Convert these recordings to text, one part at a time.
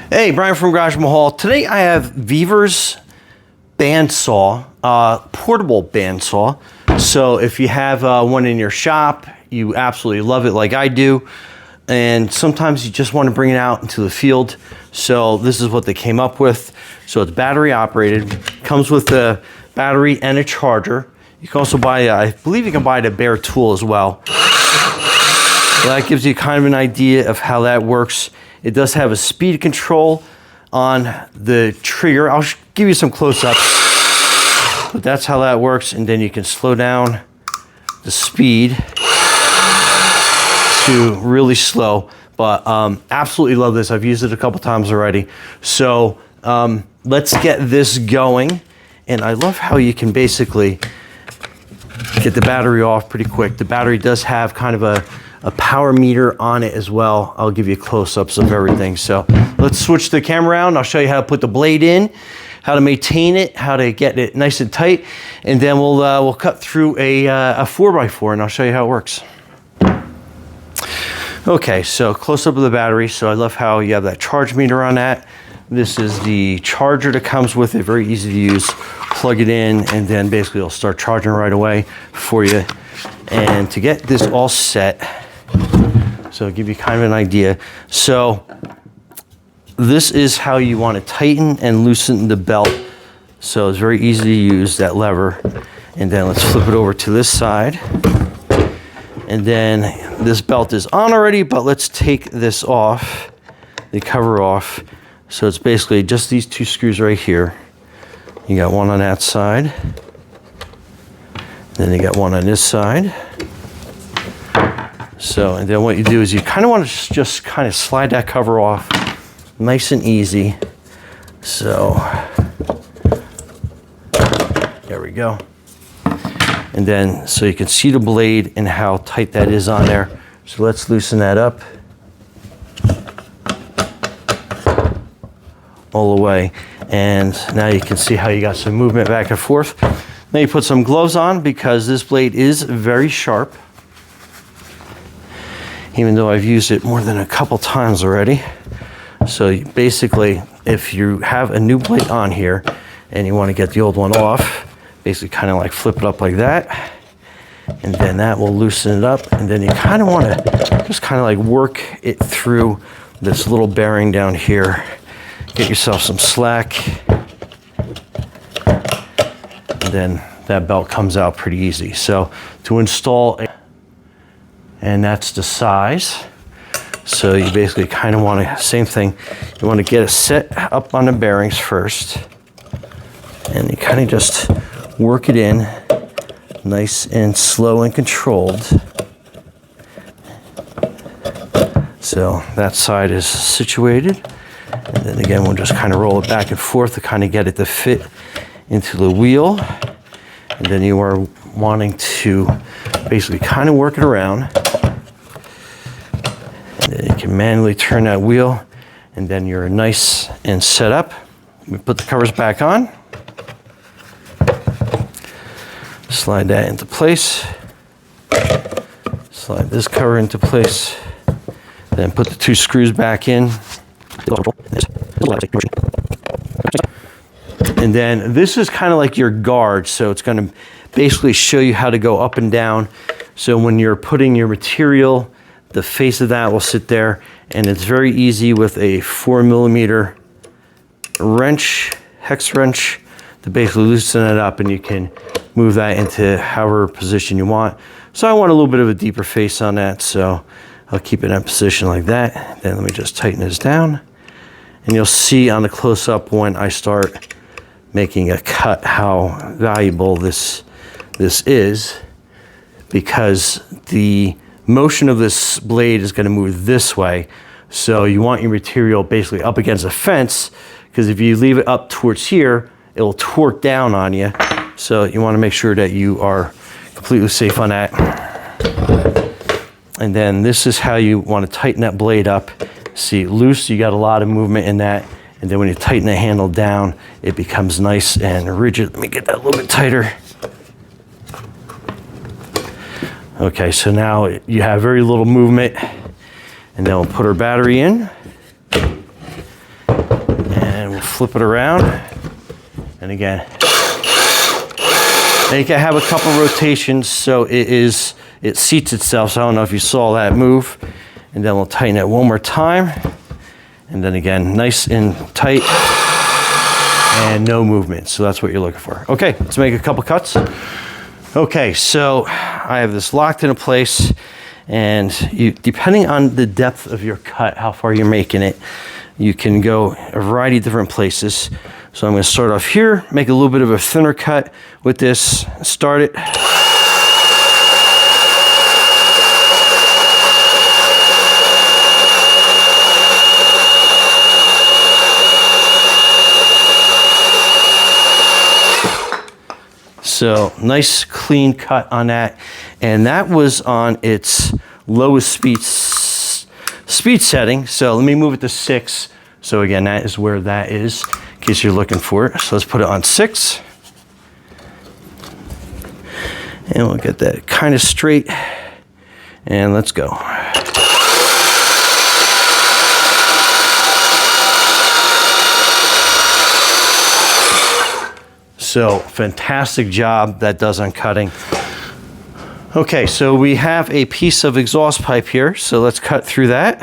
Hey, Brian from Garage Mahal. Today I have VEVOR's BandSaw, portable bandsaw. So if you have one in your shop, you absolutely love it like I do. And sometimes you just want to bring it out into the field. So this is what they came up with. So it's battery operated, comes with a battery and a charger. You can also buy, I believe you can buy the bare tool as well. So that gives you kind of an idea of how that works. It does have a speed control on the trigger. I'll give you some close-ups, but that's how that works. And then you can slow down the speed to really slow. But absolutely love this. I've used it a couple times already. So let's get this going. And I love how you can basically get the battery off pretty quick. The battery does have kind of a power meter on it as well. I'll give you close-ups of everything. So let's switch the camera around. I'll show you how to put the blade in, how to maintain it, how to get it nice and tight, and then we'll cut through a 4x4 and I'll show you how it works. Okay, so close-up of the battery. So I love how you have that charge meter on that. This is the charger that comes with it, very easy to use. Plug it in and then basically it'll start charging right away for you. And to get this all set, so I'll give you kind of an idea. So this is how you want to tighten and loosen the belt. So it's very easy to use that lever. And then let's flip it over to this side. And then this belt is on already, but let's take this off, the cover off. So it's basically just these two screws right here. You got one on that side. Then you got one on this side. So, and then what you do is you kind of want to just kind of slide that cover off nice and easy. So, there we go. And then, so you can see the blade and how tight that is on there. So let's loosen that up. All the way. And now you can see how you got some movement back and forth. Now you put some gloves on because this blade is very sharp. Even though I've used it more than a couple times already. So basically, if you have a new blade on here and you want to get the old one off, basically kind of like flip it up like that. And then that will loosen it up. And then you kind of want to just kind of like work it through this little bearing down here. Get yourself some slack. And then that belt comes out pretty easy. So to install, and that's the size. So you basically kind of want to, same thing, you want to get it set up on the bearings first. And you kind of just work it in nice and slow and controlled. So that side is situated. And then again, we'll just kind of roll it back and forth to kind of get it to fit into the wheel. And then you are wanting to basically kind of work it around. And then you can manually turn that wheel and then you're nice and set up. We put the covers back on. Slide that into place. Slide this cover into place. Then put the two screws back in. And then this is kind of like your guard. So it's going to basically show you how to go up and down. So when you're putting your material, the face of that will sit there. And it's very easy with a 4mm wrench, hex wrench, to basically loosen it up. And you can move that into however position you want. So I want a little bit of a deeper face on that. So I'll keep it in position like that. Then let me just tighten this down. And you'll see on the close-up when I start making a cut how valuable this is, because the motion of this blade is going to move this way. So you want your material basically up against a fence, because if you leave it up towards here, it will torque down on you. So you want to make sure that you are completely safe on that. And then this is how you want to tighten that blade up. See, loose, you got a lot of movement in that. And then when you tighten the handle down, it becomes nice and rigid. Let me get that a little bit tighter. Okay, so now you have very little movement. And then we'll put our battery in. And we'll flip it around. And again, and you can have a couple rotations so it seats itself. So I don't know if you saw that move. And then we'll tighten it one more time. And then again, nice and tight and no movement. So that's what you're looking for. Okay, let's make a couple cuts. Okay, so I have this locked into place, and depending on the depth of your cut, how far you're making it, you can go a variety of different places. So I'm going to start off here, make a little bit of a thinner cut with this, start it. So nice clean cut on that. And that was on its lowest speed setting. So let me move it to 6. So again, that is where that is, in case you're looking for it. So let's put it on 6. And we'll get that kind of straight. And let's go. So fantastic job that does on cutting. Okay, so we have a piece of exhaust pipe here. So let's cut through that.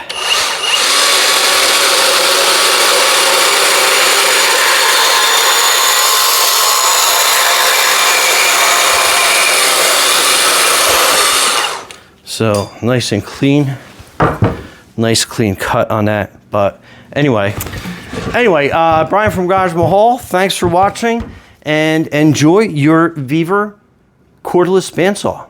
So nice and clean, nice clean cut on that. But anyway, Brian from Garage Mahal, thanks for watching, and enjoy your VEVOR cordless bandsaw.